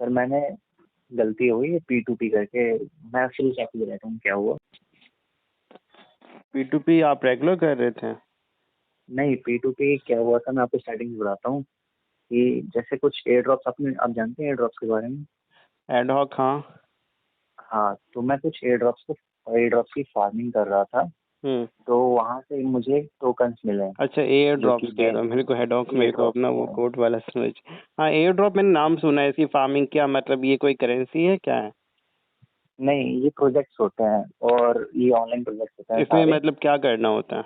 Sir मैंने गलती हो गई P2P करके। मैं एक्चुअली चेक रहता हूँ क्या हुआ। P2P आप रेगुलर कर रहे थे? नहीं, P2P क्या हुआ था, मैं आपको स्टार्टिंग से बताता हूँ कि जैसे कुछ एयर ड्रॉप्स, आप जानते हैं एयर ड्रॉप्स के बारे में? एडहॉक, हाँ। हाँ, तो मैं कुछ एयर ड्रॉप्स की फार्मिंग कर रहा था। तो वहाँ से मुझे टोकन्स मिले। अच्छा, एयर जो ड्रॉप्स कि कह रहा हूँ, मेरे को हेडॉक, एयर मेरे को ड्रॉप्स अपना वो कोड वाला समझ। हाँ, एयर ड्रॉप मैंने नाम सुना है इसकी। फार्मिंग क्या मतलब, ये कोई करेंसी है क्या है? नहीं, ये प्रोजेक्ट्स होते हैं और ये ऑनलाइन प्रोजेक्ट्स होते हैं इसमें सारे। मतलब क्या करना होता है?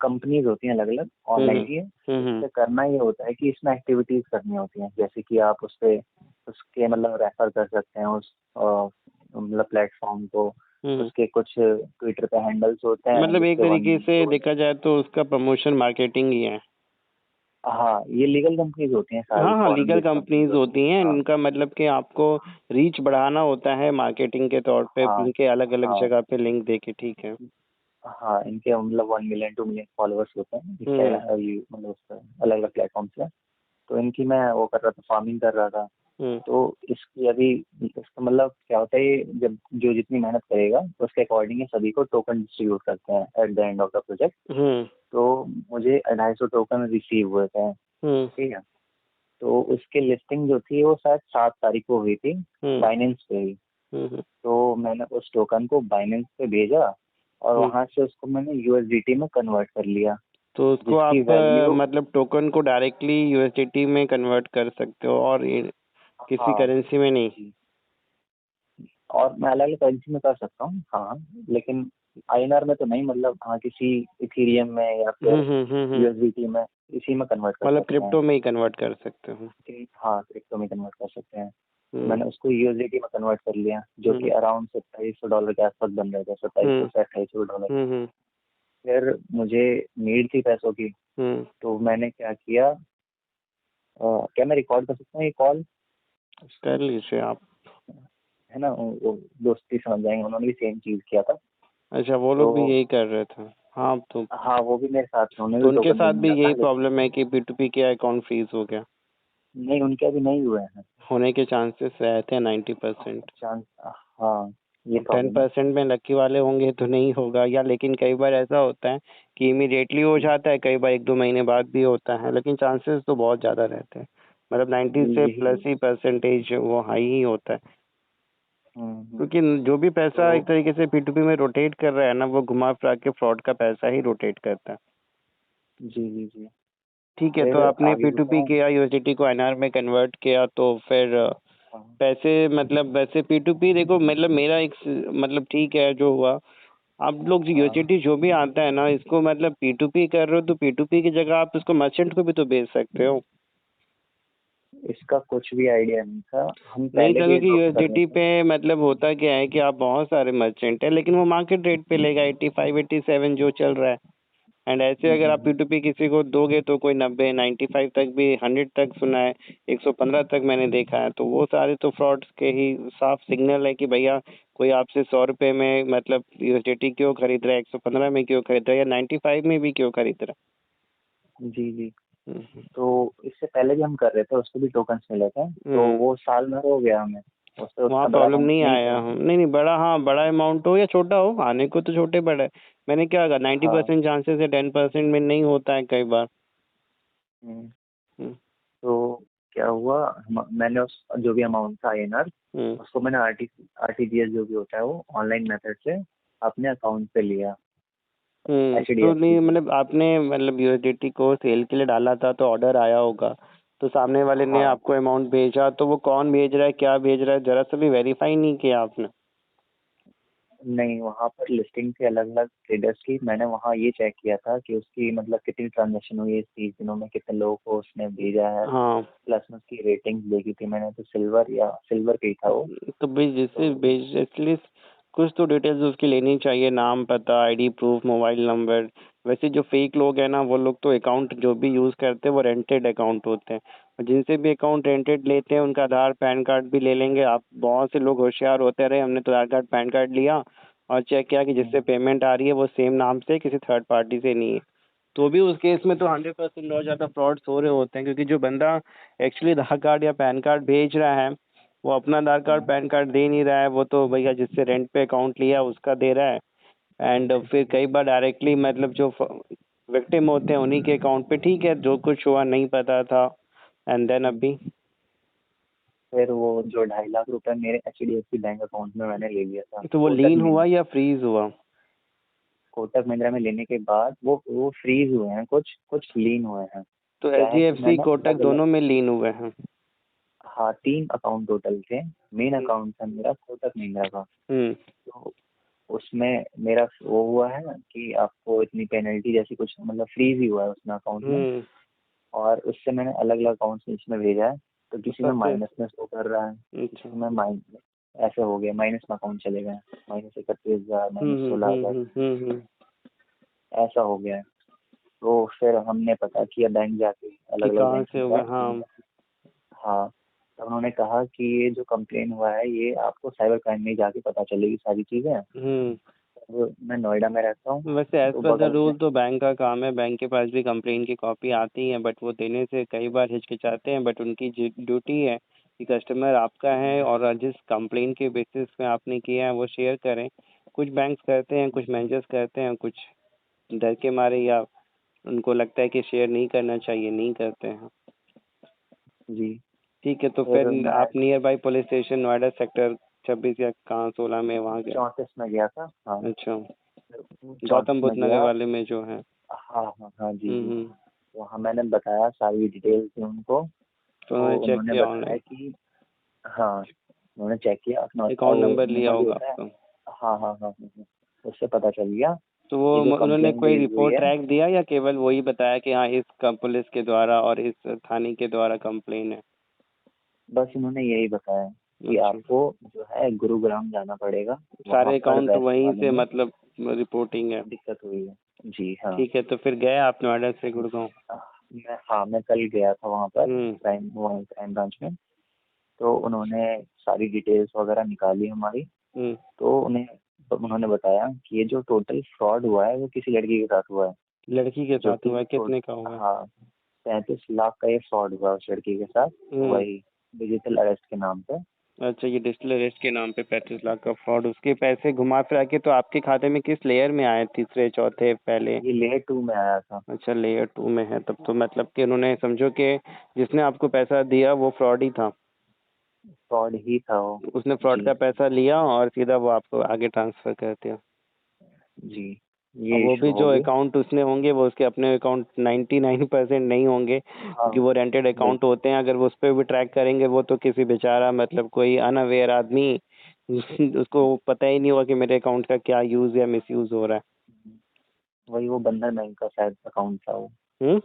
कंपनीज होती हैं अलग अलग, ऑनलाइन ही है। इससे करना ये होता है कि इसमें एक्टिविटीज करनी होती हैं, जैसे कि आप उसके मतलब रेफर कर सकते हैं उस मतलब प्लेटफॉर्म को। उसके कुछ ट्विटर पे हैंडल्स होते हैं मतलब एक जिससे तरीके से देखा जाए तो उसका प्रमोशन मार्केटिंग ही है। हाँ, ये लीगल कंपनीज होती हैं सारी, हाँ, फॉरेन लीगल बेस्ड कंपनीज होती हैं। हाँ इनका मतलब कि आपको रीच बढ़ाना होता है मार्केटिंग के तौर पे, हाँ उनके अलग अलग हाँ जगह पे लिंक देके। ठीक है। हाँ, इनके मतलब 1 मिलियन 2 मिलियन फॉलोअर्स होते हैं ये मतलब अलग अलग प्लेटफॉर्म से। तो इनकी मैं वो कर रहा था, फार्मिंग कर रहा था। तो इसकी अभी इसका मतलब क्या होता है, ये जब जो जितनी मेहनत करेगा उसके अकॉर्डिंग सभी को टोकन डिस्ट्रीब्यूट करते हैं at the end of the project. तो मुझे 250 टोकन रिसीव हुए थे। ठीक है। तो उसकी लिस्टिंग जो थी वो शायद 7 तारीख को हुई थी बाइनेंस पे ही। तो मैंने उस टोकन को बाइनेंस पे भेजा और वहां से उसको मैंने USDT में कन्वर्ट कर लिया। तो उसको जिसकी आप वैल्यू मतलब टोकन को डायरेक्टली USDT में कन्वर्ट कर सकते हो और किसी हाँ करेंसी में नहीं? जी, और मैं अलग अलग करेंसी में कर सकता हूँ हाँ, लेकिन INR में तो नहीं, मतलब हाँ किसी इथीरियम में या फिर USDT में, इसी में कन्वर्ट कर मतलब सकते हैं। क्रिप्टो में ही कन्वर्ट कर सकते हो? हाँ, क्रिप्टो में कन्वर्ट कर सकते हैं। मैंने उसको USDT में कन्वर्ट कर लिया, जो कि अराउंड $2700 के आसपास बन रहे थे, 2700 से 2800 डॉलर। फिर मुझे नीड थी पैसों की। तो मैंने क्या किया, क्या मैं रिकॉर्ड कर सकता हूँ ये कॉल? कर लीजिए आप। है ना, वो दोस्ती समझ जाएंगे, उन्होंने भी सेम चीज किया था। अच्छा, वो लोग भी तो यही कर रहे थे? हाँ, तो हाँ, वो भी मेरे साथ थे, उन्हें तो भी उनके टोकन नहीं साथ भी मिला था, यही लेकिन प्रॉब्लम है कि P2P के अकाउंट फ्रीज हो गया? नहीं, उनके अभी नहीं हुए हैं। होने के चांसेस रहते हैं 90%। चांस, हाँ, ये अब प्रॉब्लम है। 10% में लकी वाले होंगे तो नहीं होगा, या लेकिन कई बार ऐसा होता है कि इमीडिएटली हो जाता है, कई बार 1-2 महीने बाद भी होता है, लेकिन चांसेस तो बहुत ज़्यादा रहते हैं। मतलब 90 से यही प्लस ही परसेंटेज वो हाई ही होता है। हम्म। क्योंकि जो भी पैसा तो एक तरीके से P2P में रोटेट कर रहा है ना, वो घुमा फिरा के फ्रॉड का पैसा ही रोटेट करता है। जी जी जी। ठीक है, तो फिर आपने आगे P2P बताऊँ? किया, USDT को INR में कन्वर्ट किया, तो फिर हाँ पैसे मतलब वैसे P2P देखो, मतलब मेरा एक मतलब ठीक है जो हुआ। आप लोग जो हाँ, USDT जो भी आता है ना, इसको मतलब P2P कर रहे हो तो P2P की जगह आप इसको मर्चेंट को भी तो बेच सकते हो। इसका कुछ भी आइडिया नहीं था, हम नहीं पहले था, भी क्योंकि ड्रॉप कर रहे USDT थे। पे मतलब होता क्या है कि आप बहुत सारे मर्चेंट है, लेकिन वो मार्केट रेट पे लेगा 85 87 जो चल रहा है। एंड ऐसे अगर आप P2P किसी को दोगे तो कोई 90 95 तक भी, 100 तक सुना है, 115 तक मैंने देखा है। तो वो सारे तो फ्रॉड्स के ही साफ सिग्नल है कि भैया कोई आपसे 100 रुपये में मतलब USDT क्यों खरीद रहा है, 115 में क्यों खरीद रहा है, या 95 में भी क्यों खरीद रहा जी जी। है। तो इससे पहले भी हम कर रहे थे, उसको भी टोकन्स मिले थे, तो वो साल में हो गया हमें, उससे वहाँ उतना बड़ा प्रॉब्लम अमाउंट नहीं नहीं आया। था। हम नहीं नहीं, बड़ा, हाँ बड़ा अमाउंट हो या छोटा हो, आने को तो छोटे बड़े। मैंने क्या कहा, नाइन्टी हाँ। परसेंट चांसेस है, 10% में नहीं होता है कई बार। हम्म। हम्म, तो क्या हुआ, मैंने उस जो भी अमाउंट था INR, हम्म, उसको मैंने RTGS जो भी होता है वो ऑनलाइन मेथड से अपने अकाउंट पे लिया, तो HDFC नहीं से। मतलब आपने मतलब USDT को सेल के लिए डाला था तो ऑर्डर आया होगा, तो सामने वाले ने हाँ, आपको अमाउंट भेजा, तो वो कौन भेज रहा है, क्या भेज रहा है, जरा सा भी वेरीफाई नहीं किया आपने? नहीं, वहाँ पर लिस्टिंग थी अलग अलग ट्रेडर्स की, मैंने वहाँ ये चेक किया था कि उसकी मतलब कितनी ट्रांजेक्शन हुई है इस 30 दिनों में, कितने लोगों को उसने भेजा है, हाँ, प्लस में उसकी रेटिंग्स देखी थी मैंने, तो सिल्वर पे ही था वो। तो भाई जिससे तो भेज एटलीस्ट कुछ तो डिटेल्स उसकी लेनी चाहिए, नाम, पता, ID प्रूफ, मोबाइल नंबर। वैसे जो फेक लोग हैं ना, वो लोग तो अकाउंट जो भी यूज़ करते हैं वो रेंटेड अकाउंट होते हैं, और जिनसे भी अकाउंट रेंटेड लेते हैं उनका आधार पैन कार्ड भी ले लेंगे। आप बहुत से लोग होशियार होते रहे, हमने तो आधार कार्ड पैन कार्ड लिया और चेक किया कि जिससे पेमेंट आ रही है वो सेम नाम से किसी थर्ड पार्टी से नहीं है। तो भी उस केस में तो 100% और ज़्यादा फ्रॉड्स हो रहे होते हैं, क्योंकि जो बंदा एक्चुअली आधार कार्ड या पैन कार्ड भेज रहा है वो अपना आधार कार्ड पैन कार्ड दे नहीं रहा है, वो तो भैया जिससे रेंट पे अकाउंट लिया उसका दे रहा है। एंड फिर कई बार डायरेक्टली मतलब जो विक्टिम होते हैं उन्हीं के अकाउंट पे, ठीक है जो कुछ हुआ नहीं पता था। एंड देन अभी फिर वो जो 2.5 लाख रुपए मेरे HDFC बैंक अकाउंट में मैंने ले लिया था, तो वो कोटक लीन हुआ महिंद्रा। या फ्रीज हुआ? कोटक महिंद्रा में लेने के बाद वो फ्रीज हुए हैं, कुछ कुछ लीन हुए हैं। तो क्या है कि HDFC मैंने कोटक अलग अलग, दोनों में लीन हुए हैं? हाँ 3 अकाउंट टोटल थे। मेन हम्म अकाउंट था मेरा कोटक महिंद्रा का। हम्म तो उसमें मेरा वो हुआ है ना कि आपको इतनी पेनल्टी जैसी कुछ, मतलब फ्रीज ही हुआ है उसमें अकाउंट में। हम्म, और उससे मैंने अलग अलग अकाउंट्स में इसमें भेजा है। तो तो किसी में सबसे माइनस में शो कर रहा है, अच्छा। किसी में माइनस, ऐसे हो गया माइनस में अकाउंट चले गए, -31,000, -16,000, हम्म। ऐसा हो गया है। तो फिर हमने पता किया बैंक जाके, कि अलग अलग कहाँ बैंक से में होगा, गए हाँ। तो हाँ, तो उन्होंने कहा कि ये जो कंप्लेन हुआ है ये आपको साइबर क्राइम में जाके पता चलेगी सारी चीज़ें। हम्म। तो मैं नोएडा में रहता हूँ, वैसे एज तो पर द बगल में, रूल तो बैंक का काम है, बैंक के पास भी कंप्लेन की कॉपी आती है, बट वो देने से कई बार हिचकिचाते हैं। बट उनकी ड्यूटी है कि कस्टमर आपका है और जिस कंप्लेन के बेसिस पे आपने किया है वो शेयर करें। कुछ बैंक्स करते हैं, कुछ मैनेजर्स करते हैं, कुछ डर के मारे या उनको लगता है कि शेयर नहीं करना चाहिए, नहीं करते हैं। जी। ठीक है, तो फिर फिर मैं आप near by police station Noida sector 26 या कहाँ 16 में वहाँ गए? 34 में गया था, हाँ। अच्छा, गौतम 34 बुद्ध में नगर गया, वाले में जो है। हाँ हाँ हाँ, जी जी। हम्म। वहाँ मैंने बताया सारी डिटेल्स थी उनको। तो तो उन्होंने चेक उन्होंने किया बताया ऑनलाइन? कि हाँ, उन्होंने चेक किया अपना, अकाउंट वो नंबर लिया नंबर जो होगा होता है, आपका? हाँ हाँ हाँ हाँ हाँ, उससे पता चल गया तो वो कि जो उन्होंने कंप्लेंट कोई रेज हुई रिपोर्ट है। ट्रैक दिया या केवल वही बताया कि हाँ इस पुलिस के द्वारा और इस थाने के द्वारा कंप्लेन है? बस उन्होंने यही बताया कि अच्छा, आपको जो है गुरुग्राम जाना पड़ेगा, वहाँ सारे पर अकाउंट वेस्ट वहीं थाने से में मतलब रिपोर्टिंग है? दिक्कत हुई है। जी हाँ। ठीक है, तो फिर गए आप नोएडा से गुड़गांव? मैं कल गया था वहाँ पर, हम्म क्राइम ब्रांच में। तो उन्होंने सारी डिटेल्स वगैरह निकाली हमारी। हम्म। तो उन्होंने बताया कि ये जो टोटल फ्रॉड हुआ है वो किसी लड़की के साथ हुआ है, लड़की के जो साथ कि हुआ है? कितने का होगा? हाँ 35 लाख का ये फ्रॉड हुआ उस लड़की के साथ, हम्म। वही डिजिटल अरेस्ट के नाम पे। अच्छा, ये डिजिटल अरेस्ट के नाम पे 35 लाख का फ्रॉड, उसके पैसे घुमा फिरा के तो आपके खाते में किस लेयर में आए? तीसरे, चौथे, पहले? ये लेयर 2 में आया था। अच्छा, लेयर 2 में है, तब तो मतलब कि उन्होंने समझो कि जिसने आपको पैसा दिया वो फ्रॉड ही था। फ्रॉड ही था वो। उसने फ्रॉड जी का पैसा लिया और सीधा वो आपको आगे ट्रांसफर कर दिया। जी, और ये वो इशू भी हो जो गई। अकाउंट उसने होंगे वो उसके अपने अकाउंट 99% नहीं होंगे, हाँ, क्योंकि वो रेंटेड वही। अकाउंट होते हैं। अगर वो उस पर भी ट्रैक करेंगे वो तो किसी बेचारा मतलब कोई अनअवेयर आदमी उसको पता ही नहीं होगा कि मेरे अकाउंट का क्या यूज़ या मिसयूज़ हो रहा वही वो बंधन बैंक का शायद अकाउंट था वो। है।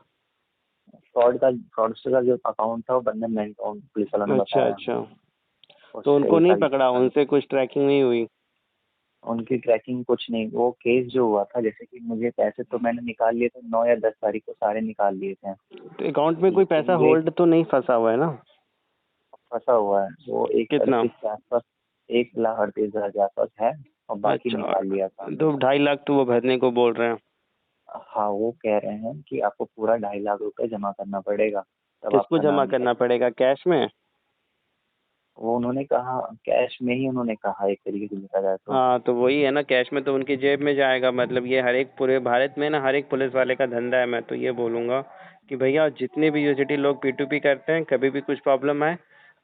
फ्रॉडस्टर का जो अकाउंट था वो बंधन बैंक अकाउंट, पुलिस वालों ने अच्छा बताया अच्छा। हमें। तो उससे उनको ही नहीं सारी पकड़ा, चीजें आई। उनसे कुछ ट्रैकिंग नहीं हुई? उनकी ट्रैकिंग कुछ नहीं, वो केस जो हुआ था, जैसे कि मुझे पैसे तो मैंने निकाल लिए थे 9 या 10 तारीख को, सारे निकाल लिए थे। तो अकाउंट में कोई पैसा लेकिन ये होल्ड तो नहीं फंसा हुआ है ना? फंसा हुआ है, वो एक कितना? 38 के आसपास, 1,38,000 के आसपास है, और बाकी अच्छा, निकाल लिया था। 2-2.5 लाख तो वो भरने को बोल रहे हैं। हाँ, वो कह रहे हैं कि आपको पूरा 2.5 लाख रुपए जमा करना पड़ेगा, तब किसको आपका जमा नाम करना जाएगा। पड़ेगा, कैश में? वो उन्होंने कहा कैश में ही, उन्होंने कहा एक तरीके से देखा जाए तो। हाँ, तो वही है ना, कैश में तो उनकी जेब में जाएगा। मतलब ये हर एक पूरे भारत में ना हर एक पुलिस वाले का धंधा है। मैं तो ये बोलूँगा कि भैया जितने भी यूनिवर्सिटी लोग P2P करते हैं, कभी भी कुछ प्रॉब्लम आए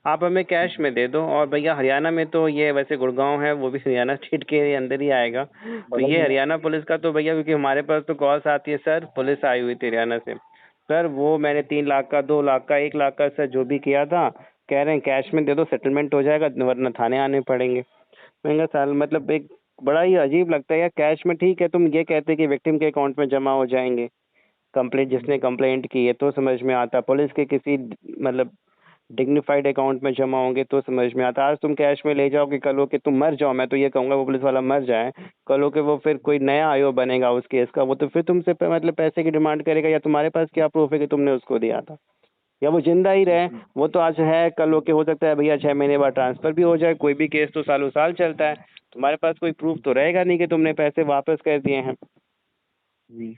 आप हमें कैश में दे दो। और भैया हरियाणा में तो ये वैसे गुड़गांव है वो भी हरियाणा स्टेट के अंदर ही आएगा। तो बगल ये में ही हरियाणा पुलिस का तो भैया, क्योंकि हमारे पास तो कॉल्स आती है, सर पुलिस आई हुई थी हरियाणा से, सर वो मैंने 3 लाख का, 2 लाख का, 1 लाख का सर जो भी किया था, कह रहे हैं कैश में दे दो सेटलमेंट हो जाएगा वरना थाने आने पड़ेंगे। महंगा साल मतलब एक बड़ा ही अजीब लगता है यार। कैश में ठीक है, तुम ये कहते कि विक्टिम के अकाउंट में जमा हो जाएंगे, कंप्लेंट जिसने कंप्लेंट की है तो समझ में आता, पुलिस के किसी मतलब डिग्निफाइड अकाउंट में जमा होंगे तो समझ में आता। आज तुम कैश में ले जाओगे, कल हो कि तुम मर जाओ, मैं तो ये कहूँगा वो पुलिस वाला मर जाए, कल हो कि वो फिर कोई नया आयो बनेगा उस केस का, वो तो फिर तुमसे मतलब पैसे की डिमांड करेगा। या तुम्हारे पास क्या प्रूफ है कि तुमने उसको दिया था? या वो जिंदा ही रहे, जी वो तो आज है, कल होके हो सकता है भैया 6 महीने बाद ट्रांसफर भी हो जाए। कोई भी केस तो सालों साल चलता है। तुम्हारे पास कोई प्रूफ तो रहेगा नहीं कि तुमने पैसे वापस कर दिए हैं। जी।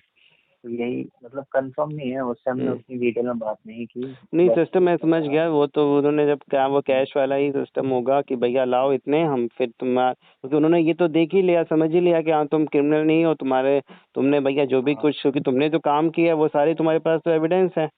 तो यही मतलब कंफर्म नहीं है, उससे हमने उतनी डिटेल में बात नहीं की। नहीं बस सिस्टम मैं समझ गया, वो तो उन्होंने जब क्या वो कैश वाला ही सिस्टम होगा कि भैया लाओ इतने हम फिर क्योंकि उन्होंने ये तो देख ही लिया, समझ ही लिया कि हाँ तुम क्रिमिनल नहीं हो, तुमने भैया जो भी कुछ, क्योंकि तुमने जो काम किया वो सारे तुम्हारे पास तो एविडेंस है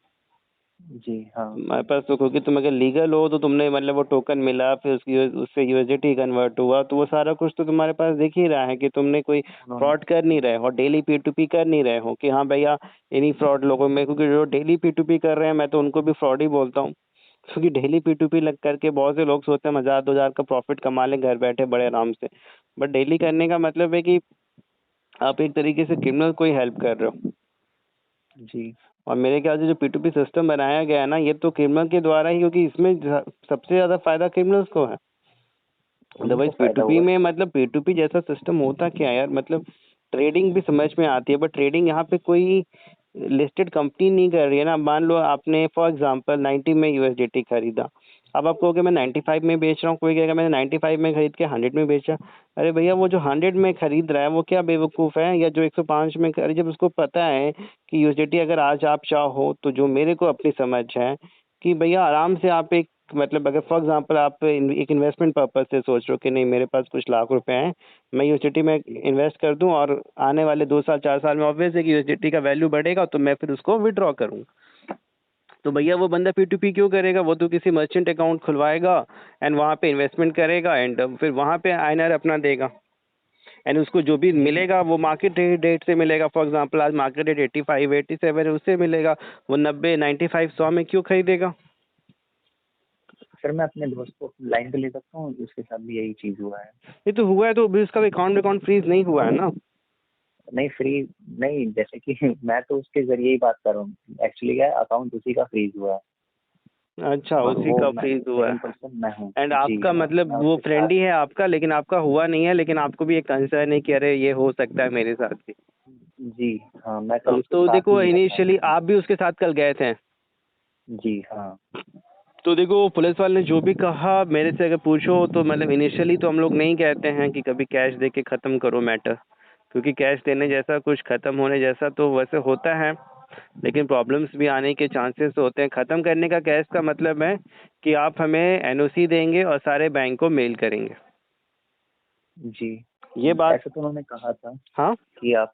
जी हाँ तुम्हारे पास, तो क्योंकि तुम अगर लीगल हो तो तुमने मतलब वो टोकन मिला फिर उससे यूएसडीटी कन्वर्ट हुआ, तो वो सारा कुछ तो तुम्हारे पास दिख ही रहा है कि तुमने कोई उन्होंने फ्रॉड कर नहीं रहे हो, डेली P2P कर नहीं रहे हो कि हाँ भैया इन्हीं फ्रॉड लोगों में, क्योंकि जो डेली P2P कर रहे हैं मैं तो उनको भी फ्रॉड ही बोलता हूँ, क्योंकि डेली P2P लग करके बहुत से लोग सोचते हैं 1000-2000 का प्रॉफिट कमा लें घर बैठे बड़े आराम से, बट डेली करने का मतलब है कि आप एक तरीके से क्रिमिनल को ही हेल्प कर रहे हो। जी और मेरे ख्याल से जो P2P सिस्टम बनाया गया है ना, ये तो क्रिमिनल के द्वारा ही, क्योंकि इसमें सबसे ज्यादा फायदा क्रिमिनल्स को है। अदरवाइज उनको फायदा P2P हुआ में मतलब P2P जैसा सिस्टम होता क्या है यार, मतलब ट्रेडिंग भी समझ में आती है, बट ट्रेडिंग यहाँ पे कोई लिस्टेड कंपनी नहीं कर रही है ना। मान लो आपने फॉर एग्जांपल 90 में USDT खरीदा, अब आप कहोगे मैं 95 में बेच रहा हूँ, कोई कहेगा मैंने 95 में खरीद के 100 में बेचा। अरे भैया वो जो 100 में खरीद रहा है वो क्या बेवकूफ़ है, या जो 105 में अरे जब उसको पता है कि USDT अगर आज आप चाहो तो जो मेरे को अपनी समझ है कि भैया आराम से आप एक मतलब अगर फॉर एग्जांपल आप एक इन्वेस्टमेंट पर्पज से सोच रहे हो कि नहीं मेरे पास कुछ लाख रुपए हैं, मैं यूएसडीटी में इन्वेस्ट कर दूं और आने वाले 2 साल 4 साल में ऑब्वियस है कि यूएसडीटी का वैल्यू बढ़ेगा तो मैं फिर उसको विड्रॉ करूँ। तो भैया वो बंदा P2P क्यों करेगा, वो तो किसी मर्चेंट अकाउंट खुलवाएगा एंड वहाँ पे इन्वेस्टमेंट करेगा एंड फिर वहाँ पे आईएनआर अपना देगा एंड उसको जो भी मिलेगा वो मार्केट रेट से मिलेगा। फॉर एग्जांपल आज मार्केट रेट 85 87 है, उससे मिलेगा। वो 90 95 100 में क्यों खरीदेगा। सर मैं अपने दोस्त को लाइन पे ले सकता हूँ, उसके साथ भी यही चीज़ हुआ है। ये तो हुआ है तो अभी उसका अकाउंट फ्रीज नहीं हुआ है ना। नहीं फ्री नहीं, जैसे कि मैं तो उसके जरिए ही बात कर रहा हूँ, एक्चुअली क्या है अकाउंट उसी का फ्रीज हुआ है अच्छा और उसी वो का मैं फ्रीज हुआ सेकंड है पर्सन मैं हूँ। एंड जी आपका हाँ, मतलब मैं वो उसके साथ। फ्रेंड ही है आपका, लेकिन आपका हुआ नहीं है, लेकिन आपको भी एक कंसर्न है कि अरे ये हो सकता है मेरे साथ भी। जी हाँ, मैं कल उसके तो साथ ही देखो गया था। इनिशियली आप भी उसके साथ कल गए थे, जी हाँ। तो देखो पुलिस वाले ने जो भी कहा मेरे से अगर पूछो तो मतलब इनिशियली तो हम लोग नहीं कहते हैं कि कभी कैश दे के ख़त्म करो मैटर, क्योंकि कैश देने जैसा कुछ ख़त्म होने जैसा तो वैसे होता है, लेकिन प्रॉब्लम्स भी आने के चांसेस होते हैं। ख़त्म करने का कैश का मतलब है कि आप हमें एनओसी देंगे और सारे बैंक को मेल करेंगे। जी ये बात ऐसा तो उन्होंने कहा था हाँ कि आप,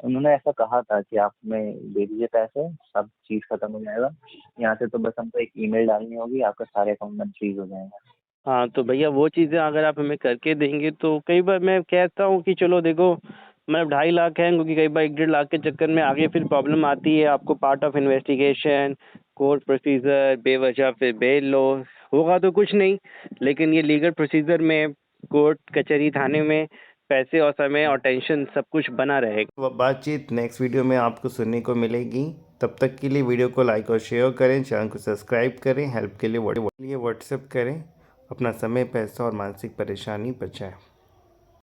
उन्होंने ऐसा कहा था कि आप हमें दे दीजिए पैसे, सब चीज़ खत्म हो जाएगा यहाँ से, तो बस हमको एक ईमेल डालनी होगी, आपका सारे अकाउंट में फ्रीज हो जाएगा। हाँ तो भैया वो चीज़ें अगर आप हमें करके देंगे तो कई बार मैं कहता हूँ कि चलो देखो मतलब 2.5 लाख है, क्योंकि कई बार 1-1.5 लाख के चक्कर में आगे फिर प्रॉब्लम आती है, आपको part of investigation court procedure बेवजह फिर बेल लो, होगा तो कुछ नहीं, लेकिन ये लीगल प्रोसीजर में कोर्ट कचहरी थाने में पैसे और समय और टेंशन सब कुछ बना रहेगा। बातचीत नेक्स्ट वीडियो में आपको सुनने को मिलेगी, तब तक के लिए वीडियो को लाइक और शेयर करें, चैनल को सब्सक्राइब करें, हेल्प के लिए व्हाट्सएप करें, अपना समय पैसा और मानसिक परेशानी बचाएं।